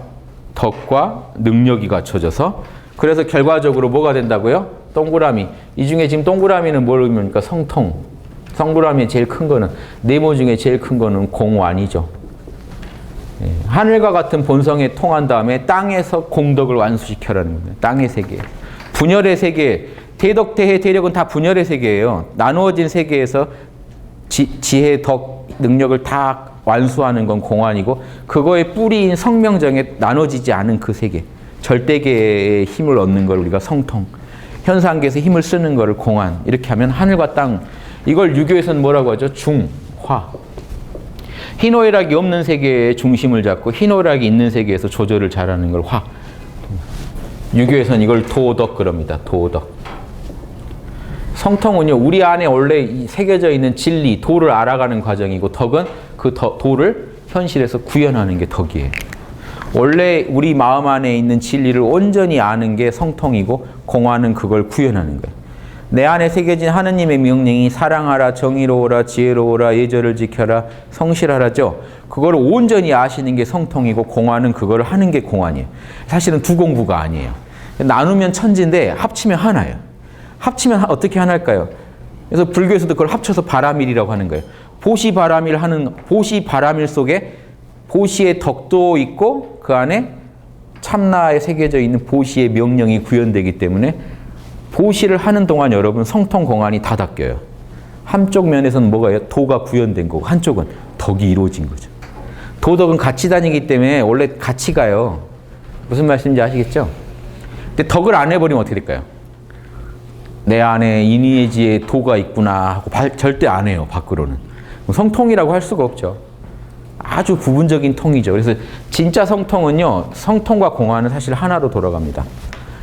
덕과 능력이 갖춰져서 그래서 결과적으로 뭐가 된다고요? 동그라미. 이 중에 지금 동그라미는 뭘 의미합니까? 성통. 동그라미의 제일 큰 거는 네모 중에 제일 큰 거는 공완이죠. 하늘과 같은 본성에 통한 다음에 땅에서 공덕을 완수시켜라는 겁니다. 땅의 세계. 분열의 세계, 대덕, 대해, 대력은 다 분열의 세계예요. 나누어진 세계에서 지혜, 덕, 능력을 다 완수하는 건 공안이고 그거의 뿌리인 성명정에 나눠지지 않은 그 세계. 절대계의 힘을 얻는 걸 우리가 성통. 현상계에서 힘을 쓰는 거를 공안. 이렇게 하면 하늘과 땅. 이걸 유교에서는 뭐라고 하죠? 중, 화. 희노애락이 없는 세계의 중심을 잡고 희노애락이 있는 세계에서 조절을 잘하는 걸 화. 유교에서는 이걸 도덕 그럽니다. 도덕. 성통은요, 우리 안에 원래 새겨져 있는 진리, 도를 알아가는 과정이고 덕은 그 도를 현실에서 구현하는 게 덕이에요. 원래 우리 마음 안에 있는 진리를 온전히 아는 게 성통이고 공안은 그걸 구현하는 거예요. 내 안에 새겨진 하느님의 명령이 사랑하라, 정의로워라, 지혜로워라, 예절을 지켜라, 성실하라죠. 그걸 온전히 아시는 게 성통이고 공안은 그걸 하는 게 공안이에요. 사실은 두 공부가 아니에요. 나누면 천지인데 합치면 하나예요. 합치면 어떻게 하나일까요? 그래서 불교에서도 그걸 합쳐서 바라밀이라고 하는 거예요. 보시바라밀 하는 보시바라밀 속에 보시의 덕도 있고 그 안에 참나에 새겨져 있는 보시의 명령이 구현되기 때문에 보시를 하는 동안 여러분 성통 공안이 다 닦여요. 한쪽 면에서는 뭐가요? 도가 구현된 거고 한쪽은 덕이 이루어진 거죠. 도덕은 같이 다니기 때문에 원래 같이 가요. 무슨 말씀인지 아시겠죠? 근데 덕을 안 해버리면 어떻게 될까요? 내 안에 인의지에 도가 있구나 하고 절대 안 해요. 밖으로는. 성통이라고 할 수가 없죠. 아주 부분적인 통이죠. 그래서 진짜 성통은요. 성통과 공안은 사실 하나로 돌아갑니다.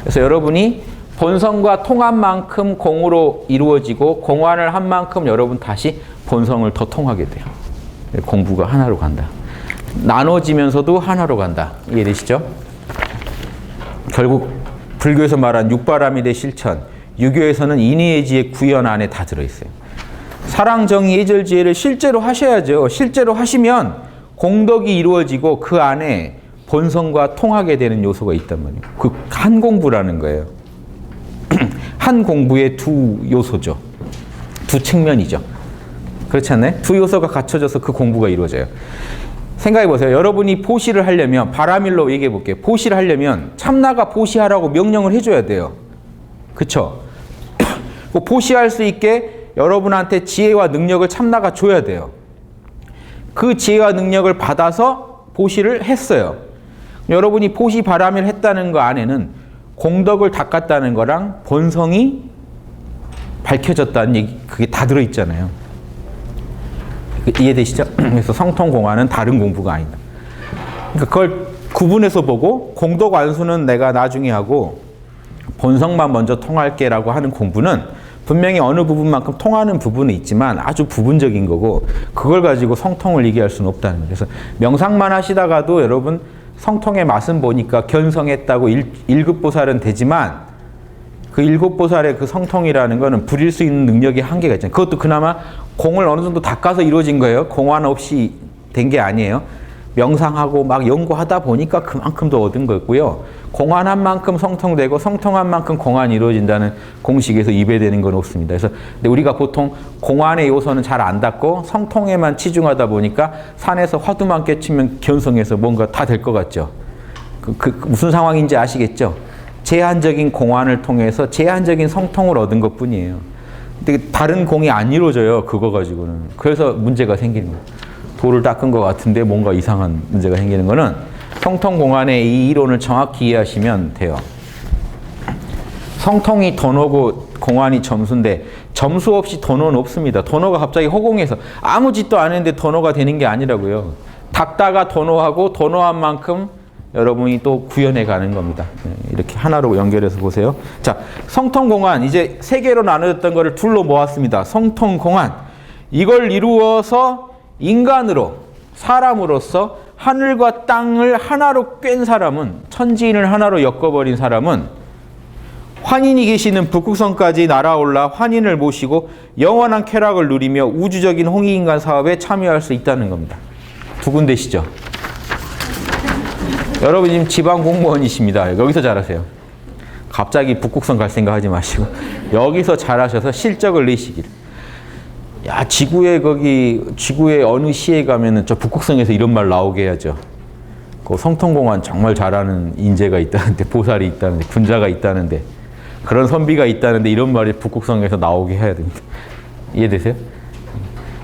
그래서 여러분이 본성과 통한 만큼 공으로 이루어지고 공안을 한 만큼 여러분 다시 본성을 더 통하게 돼요. 공부가 하나로 간다. 나눠지면서도 하나로 간다. 이해되시죠? 결국 불교에서 말한 육바라밀의 실천, 유교에서는 인의예지의 구현 안에 다 들어있어요. 사랑, 정의, 예절, 지혜를 실제로 하셔야죠. 실제로 하시면 공덕이 이루어지고 그 안에 본성과 통하게 되는 요소가 있단 말이에요. 그 한 공부라는 거예요. 한 공부의 두 요소죠. 두 측면이죠. 그렇지 않나요? 두 요소가 갖춰져서 그 공부가 이루어져요. 생각해 보세요. 여러분이 보시를 하려면 바라밀로 얘기해 볼게요. 보시를 하려면 참나가 보시하라고 명령을 해줘야 돼요. 그쵸? 보시할 수 있게 여러분한테 지혜와 능력을 참나가 줘야 돼요. 그 지혜와 능력을 받아서 보시를 했어요. 여러분이 보시 바라밀 했다는 거 안에는 공덕을 닦았다는 거랑 본성이 밝혀졌다는 얘기, 그게 다 들어있잖아요. 이해되시죠? 그래서 성통공안은 다른 공부가 아니다. 그러니까 그걸 구분해서 보고 공덕 완수는 내가 나중에 하고 본성만 먼저 통할게라고 하는 공부는 분명히 어느 부분만큼 통하는 부분은 있지만 아주 부분적인 거고 그걸 가지고 성통을 얘기할 수는 없다는 거예요. 그래서 명상만 하시다가도 여러분 성통의 맛은 보니까 견성했다고 1급 보살은 되지만 그 7 보살의 그 성통이라는 거는 부릴 수 있는 능력이 한계가 있잖아요. 그것도 그나마 공을 어느 정도 닦아서 이루어진 거예요. 공안 없이 된 게 아니에요. 명상하고 막 연구하다 보니까 그만큼 더 얻은 거고요. 공안한 만큼 성통되고 성통한 만큼 공안이 이루어진다는 공식에서 이배되는 건 없습니다. 그래서 근데 우리가 보통 공안의 요소는 잘 안 닦고 성통에만 치중하다 보니까 산에서 화두만 깨치면 견성해서 뭔가 다 될 것 같죠. 무슨 상황인지 아시겠죠? 제한적인 공안을 통해서 제한적인 성통을 얻은 것 뿐이에요. 근데 다른 공이 안 이루어져요. 그거 가지고는. 그래서 문제가 생기는 거예요. 도를 닦은 것 같은데 뭔가 이상한 문제가 생기는 거는 성통공안의 이 이론을 정확히 이해하시면 돼요. 성통이 도노고 공안이 점수인데 점수 없이 도노는 없습니다. 도노가 갑자기 허공에서 아무 짓도 안 했는데 도노가 되는 게 아니라고요. 닦다가 도노하고 도노한 만큼 여러분이 또 구현해 가는 겁니다. 이렇게 하나로 연결해서 보세요. 자, 성통공안 이제 세 개로 나눠졌던 거를 둘로 모았습니다. 성통공안 이걸 이루어서 인간으로 사람으로서 하늘과 땅을 하나로 꿰n 사람은 천지인을 하나로 엮어버린 사람은 환인이 계시는 북극성까지 날아올라 환인을 모시고 영원한 쾌락을 누리며 우주적인 홍익인간 사업에 참여할 수 있다는 겁니다. 두근대시죠? 여러분 지금 지방 공무원이십니다. 여기서 잘하세요. 갑자기 북극성 갈 생각 하지 마시고 여기서 잘하셔서 실적을 내시기를. 야, 지구의 어느 시에 가면은 저 북극성에서 이런 말 나오게 해야죠. 그 성통공안 정말 잘하는 인재가 있다는데, 보살이 있다는데, 군자가 있다는데, 그런 선비가 있다는데 이런 말이 북극성에서 나오게 해야 됩니다. 이해되세요?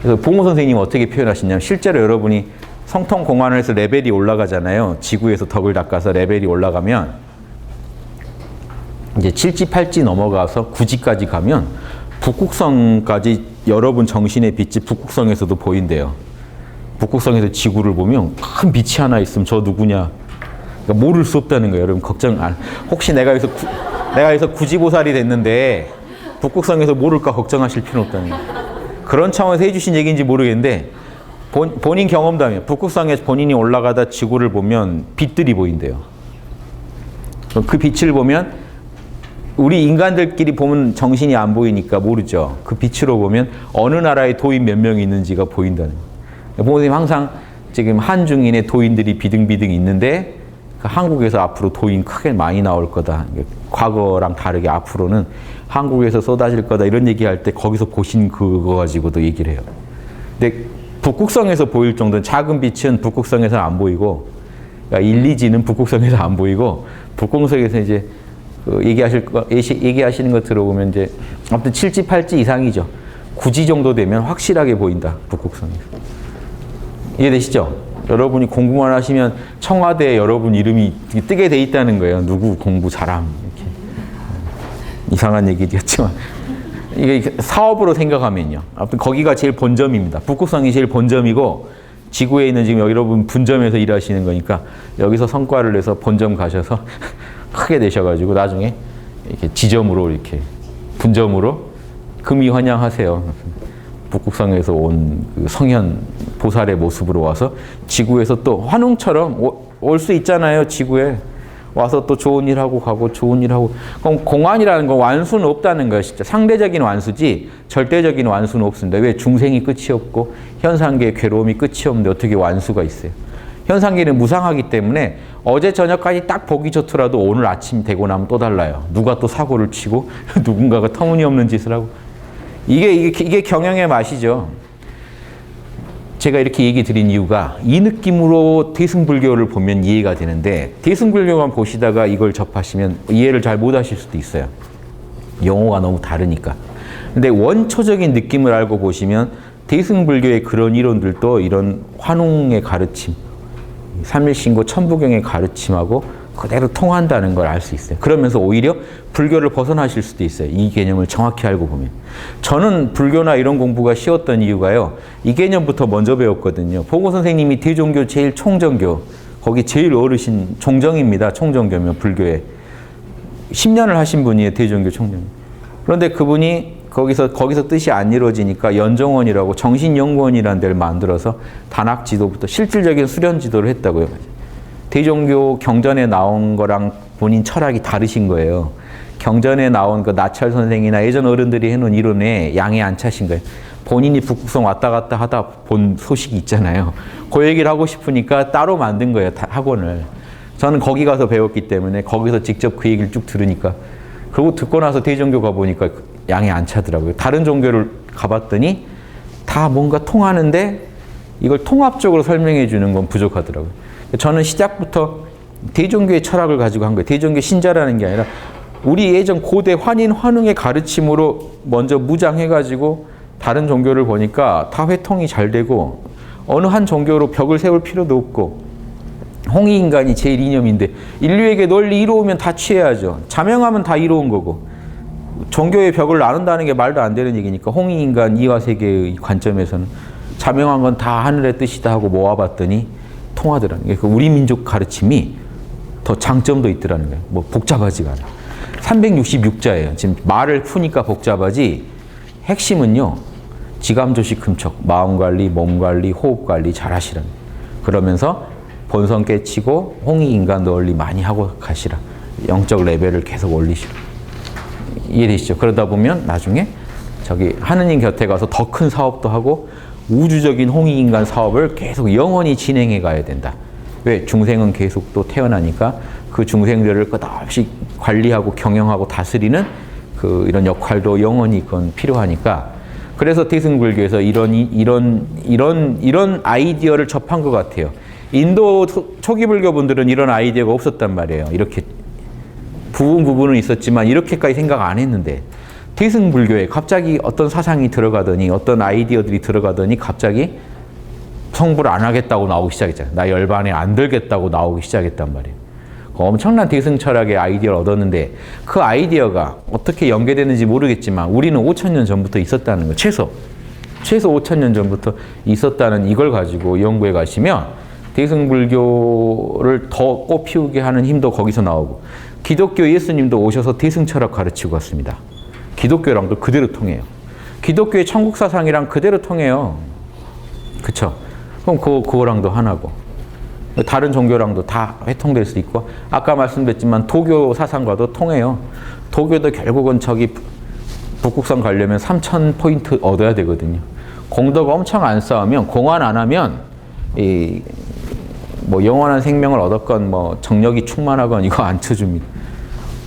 그래서 봉호 선생님은 어떻게 표현하시냐면, 실제로 여러분이 성통공안을 해서 레벨이 올라가잖아요. 지구에서 덕을 닦아서 레벨이 올라가면 이제 7지, 8지 넘어가서 9지까지 가면 북극성까지 여러분 정신의 빛이 북극성에서도 보인대요. 북극성에서 지구를 보면 큰 빛이 하나 있으면 저 누구냐, 그러니까 모를 수 없다는 거예요. 여러분 걱정 안. 혹시 내가 여기서 구지보살이 됐는데 북극성에서 모를까 걱정하실 필요는 없다는 거예요. 그런 차원에서 해주신 얘기인지 모르겠는데, 본인 경험담이에요. 북극성에 본인이 올라가다 지구를 보면 빛들이 보인대요. 그 빛을 보면, 우리 인간들끼리 보면 정신이 안 보이니까 모르죠. 그 빛으로 보면 어느 나라에 도인 몇 명이 있는지가 보인다는 거예요. 부모님 항상 지금 한중인의 도인들이 비등비등 있는데, 그 한국에서 앞으로 도인 크게 많이 나올 거다. 과거랑 다르게 앞으로는 한국에서 쏟아질 거다. 이런 얘기할 때 거기서 보신 그거 가지고도 얘기를 해요. 근데 북극성에서 보일 정도는, 작은 빛은 북극성에서 안 보이고, 그러니까 1, 2지는 북극성에서 안 보이고, 북극성에서 이제 그 얘기하시는 거 들어보면 이제 아무튼 7지, 8지 이상이죠. 9지 정도 되면 확실하게 보인다, 북극성에서. 이해되시죠? 여러분이 공부만 하시면 청와대에 여러분 이름이 뜨게 돼 있다는 거예요. 누구 공부 잘함. 이렇게. 이상한 얘기였지만. 이게 사업으로 생각하면요. 아무튼 거기가 제일 본점입니다. 북극성이 제일 본점이고, 지구에 있는 지금 여러분 분점에서 일하시는 거니까 여기서 성과를 내서 본점 가셔서 크게 되셔가지고 나중에 이렇게 지점으로, 이렇게 분점으로 금이 환영하세요. 북극성에서 온 그 성현 보살의 모습으로 와서 지구에서 또 환웅처럼 올 수 있잖아요. 지구에 와서 또 좋은 일 하고 가고 좋은 일 하고. 그럼 공안이라는 건 완수는 없다는 거예요. 진짜 상대적인 완수지 절대적인 완수는 없습니다. 왜? 중생이 끝이 없고 현상계의 괴로움이 끝이 없는데 어떻게 완수가 있어요? 현상계는 무상하기 때문에 어제 저녁까지 딱 보기 좋더라도 오늘 아침 되고 나면 또 달라요. 누가 또 사고를 치고 누군가가 터무니없는 짓을 하고. 이게 경영의 맛이죠. 제가 이렇게 얘기 드린 이유가 이 느낌으로 대승불교를 보면 이해가 되는데, 대승불교만 보시다가 이걸 접하시면 이해를 잘 못 하실 수도 있어요. 용어가 너무 다르니까. 근데 원초적인 느낌을 알고 보시면 대승불교의 그런 이론들도 이런 환웅의 가르침, 삼일신고 천부경의 가르침하고 그대로 통한다는 걸 알 수 있어요. 그러면서 오히려 불교를 벗어나실 수도 있어요. 이 개념을 정확히 알고 보면. 저는 불교나 이런 공부가 쉬웠던 이유가요, 이 개념부터 먼저 배웠거든요. 보고 선생님이 대종교 제일 총정교, 거기 제일 어르신 총정입니다. 총정교면 불교에 10년을 하신 분이에요. 대종교 총정. 그런데 그분이 거기서 뜻이 안 이루어지니까 연정원이라고 정신연구원이라는 데를 만들어서 단학지도부터 실질적인 수련지도를 했다고요. 대종교 경전에 나온 거랑 본인 철학이 다르신 거예요. 경전에 나온 그 나철 선생이나 예전 어른들이 해놓은 이론에 양에 안 차신 거예요. 본인이 북극성 왔다 갔다 하다 본 소식이 있잖아요. 그 얘기를 하고 싶으니까 따로 만든 거예요, 학원을. 저는 거기 가서 배웠기 때문에 거기서 직접 그 얘기를 쭉 들으니까. 그리고 듣고 나서 대종교 가보니까 양에 안 차더라고요. 다른 종교를 가봤더니 다 뭔가 통하는데 이걸 통합적으로 설명해 주는 건 부족하더라고요. 저는 시작부터 대종교의 철학을 가지고 한 거예요. 대종교 신자라는 게 아니라 우리 예전 고대 환인 환웅의 가르침으로 먼저 무장해가지고 다른 종교를 보니까 다 회통이 잘 되고 어느 한 종교로 벽을 세울 필요도 없고, 홍익인간이 제일 이념인데 인류에게 널리 이로우면 다 취해야죠. 자명하면 다 이로운 거고, 종교의 벽을 나눈다는 게 말도 안 되는 얘기니까 홍익인간 이화세계의 관점에서는 자명한 건 다 하늘의 뜻이다 하고 모아봤더니 통하더라는 게, 그 우리 민족 가르침이 더 장점도 있더라는 거예요. 뭐 복잡하지가 않아. 366자예요. 지금 말을 푸니까 복잡하지, 핵심은요, 지감조식 금척, 마음관리, 몸관리, 호흡관리 잘 하시라는 거예요. 그러면서 본성 깨치고 홍익인간 널리 많이 하고 가시라. 영적 레벨을 계속 올리시라. 이해되시죠? 그러다 보면 나중에 저기 하느님 곁에 가서 더 큰 사업도 하고 우주적인 홍익인간 사업을 계속 영원히 진행해 가야 된다. 왜? 중생은 계속 또 태어나니까 그 중생들을 끝없이 관리하고 경영하고 다스리는 이런 역할도 영원히 그건 필요하니까. 그래서 대승불교에서 이런 아이디어를 접한 것 같아요. 인도 초기 불교 분들은 이런 아이디어가 없었단 말이에요. 이렇게 부분은 있었지만 이렇게까지 생각 안 했는데 대승 불교에 갑자기 어떤 사상이 들어가더니 어떤 아이디어들이 들어가더니 갑자기 성불 안 하겠다고 나오기 시작했잖아요. 나 열반에 안 들겠다고 나오기 시작했단 말이에요. 엄청난 대승 철학의 아이디어를 얻었는데 그 아이디어가 어떻게 연계되는지 모르겠지만 우리는 5,000년 전부터 있었다는 거예요. 최소 5,000년 전부터 있었다는 이걸 가지고 연구해 가시면 대승 불교를 더 꽃피우게 하는 힘도 거기서 나오고 기독교 예수님도 오셔서 대승 철학 가르치고 갔습니다. 기독교랑도 그대로 통해요. 기독교의 천국 사상이랑 그대로 통해요. 그쵸? 그럼 그거랑도 하나고 다른 종교랑도 다 회통될 수 있고 아까 말씀드렸지만 도교 사상과도 통해요. 도교도 결국은 저기 북극성 가려면 3,000포인트 얻어야 되거든요. 공덕 엄청 안 쌓으면 공안 안 하면 이 뭐 영원한 생명을 얻었건 뭐 정력이 충만하건 이거 안 쳐줍니다.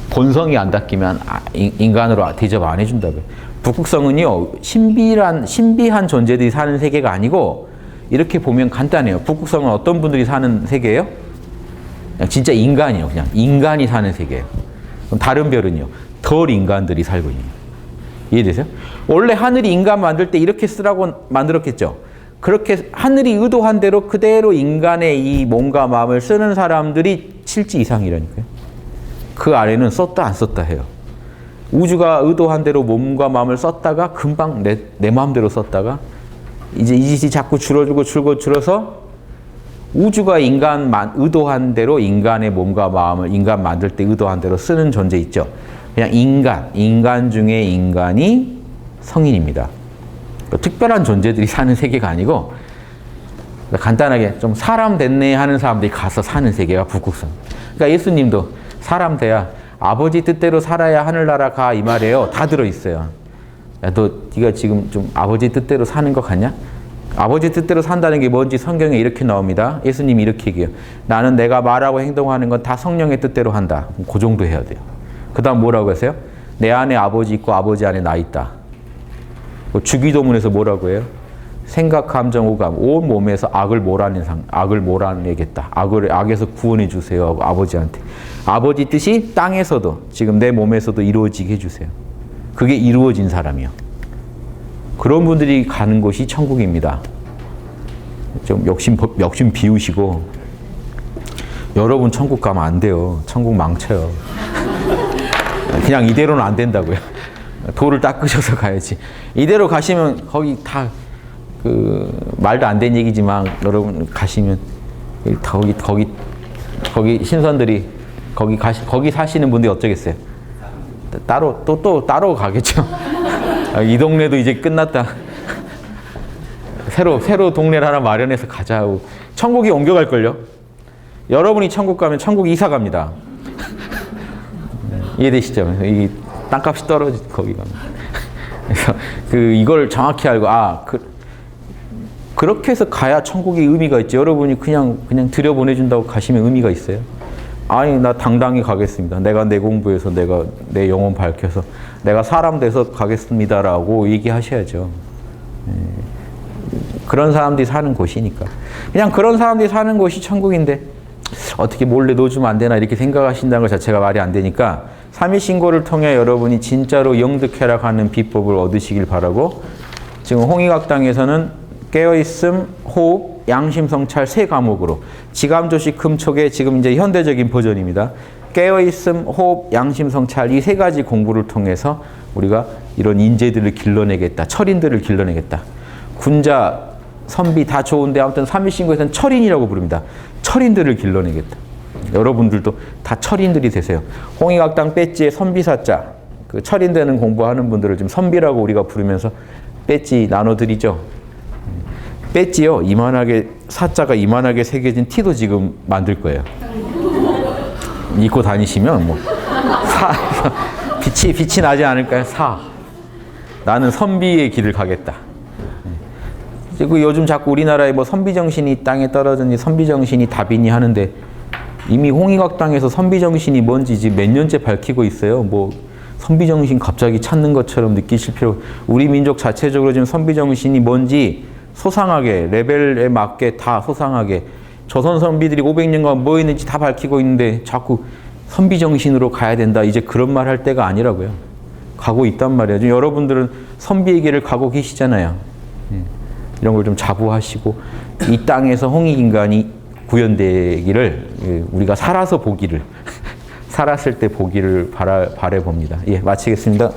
본성이 안 닦이면 인간으로 대접 안 해준다고요. 북극성은요 신비한 존재들이 사는 세계가 아니고 이렇게 보면 간단해요. 북극성은 어떤 분들이 사는 세계예요? 그냥 진짜 인간이에요. 그냥 인간이 사는 세계예요. 그럼 다른 별은요? 덜 인간들이 살고 있는. 이해되세요? 원래 하늘이 인간 만들 때 이렇게 쓰라고 만들었겠죠. 그렇게 하늘이 의도한 대로 그대로 인간의 이 몸과 마음을 쓰는 사람들이 7지 이상이라니까요. 그 아래는 썼다 안 썼다 해요. 우주가 의도한 대로 몸과 마음을 썼다가 금방 내 마음대로 썼다가 이제 이 짓이 자꾸 줄어들고 줄어서 우주가 의도한 대로 인간의 몸과 마음을 인간 만들 때 의도한 대로 쓰는 존재 있죠. 그냥 인간 중에 인간이 성인입니다. 특별한 존재들이 사는 세계가 아니고 간단하게 좀 사람 됐네 하는 사람들이 가서 사는 세계가 북극성. 그러니까 예수님도 사람 돼야 아버지 뜻대로 살아야 하늘나라 가 이 말이에요. 다 들어있어요. 야, 네가 지금 좀 아버지 뜻대로 사는 것 같냐? 아버지 뜻대로 산다는 게 뭔지 성경에 이렇게 나옵니다. 예수님이 이렇게 얘기해요. 나는 내가 말하고 행동하는 건 다 성령의 뜻대로 한다. 그 정도 해야 돼요. 그 다음 뭐라고 했어요? 내 안에 아버지 있고 아버지 안에 나 있다. 주기도문에서 뭐라고 해요? 생각, 감정, 오감, 온 몸에서 악을 몰아내겠다. 악에서 구원해 주세요 하고 아버지한테. 아버지 뜻이 땅에서도 지금 내 몸에서도 이루어지게 해주세요. 그게 이루어진 사람이요. 그런 분들이 가는 곳이 천국입니다. 좀 욕심 비우시고 여러분 천국 가면 안 돼요. 천국 망쳐요. 그냥 이대로는 안 된다고요. 돌을 닦으셔서 가야지. 이대로 가시면 거기 다 말도 안 되는 얘기지만 여러분 가시면 거기 신선들이 거기 사시는 분들이 어쩌겠어요? 따로 가겠죠. 이 동네도 이제 끝났다. 새로 동네를 하나 마련해서 가자고. 천국이 옮겨갈걸요? 여러분이 천국 가면 천국 이사 갑니다. 이해되시죠? 이 땅값이 떨어지 거기 가면. 그래서 이걸 정확히 알고 그렇게 해서 가야 천국이 의미가 있지. 여러분이 그냥 들여보내준다고 가시면 의미가 있어요? 아니 나 당당히 가겠습니다. 내가 내 공부해서 내가 내 영혼 밝혀서 내가 사람 돼서 가겠습니다라고 얘기하셔야죠. 그런 사람들이 사는 곳이니까. 그냥 그런 사람들이 사는 곳이 천국인데 어떻게 몰래 넣어주면 안 되나 이렇게 생각하신다는 것 자체가 말이 안 되니까 삼위신고를 통해 여러분이 진짜로 영득회락하는 비법을 얻으시길 바라고 지금 홍익학당에서는 깨어있음, 호흡, 양심성찰 세 과목으로 지감조식 금촉의 지금 이제 현대적인 버전입니다. 깨어있음, 호흡, 양심성찰 이 세 가지 공부를 통해서 우리가 이런 인재들을 길러내겠다. 철인들을 길러내겠다. 군자, 선비 다 좋은데 아무튼 삼위신고에서는 철인이라고 부릅니다. 철인들을 길러내겠다. 여러분들도 다 철인들이 되세요. 홍익학당 배지에 선비사자, 그 철인 되는 공부하는 분들을 지금 선비라고 우리가 부르면서 배지 나눠드리죠. 배지요, 사자가 이만하게 새겨진 티도 지금 만들 거예요. 입고 다니시면 빛이 나지 않을까요? 나는 선비의 길을 가겠다. 그리고 요즘 자꾸 우리나라에 선비정신이 땅에 떨어졌니 선비정신이 답이니 하는데 이미 홍익학당에서 선비정신이 뭔지 지금 몇 년째 밝히고 있어요. 선비정신 갑자기 찾는 것처럼 느끼실 필요. 우리 민족 자체적으로 지금 선비정신이 뭔지 소상하게 레벨에 맞게 다 소상하게 조선 선비들이 500년간 뭐 했는지 다 밝히고 있는데 자꾸 선비 정신으로 가야 된다. 이제 그런 말 할 때가 아니라고요. 가고 있단 말이에요. 지금 여러분들은 선비의 길을 가고 계시잖아요. 이런 걸 좀 자부하시고 이 땅에서 홍익인간이 구현되기를 우리가 살아서 보기를 살았을 때 보기를 바라봅니다. 예, 마치겠습니다.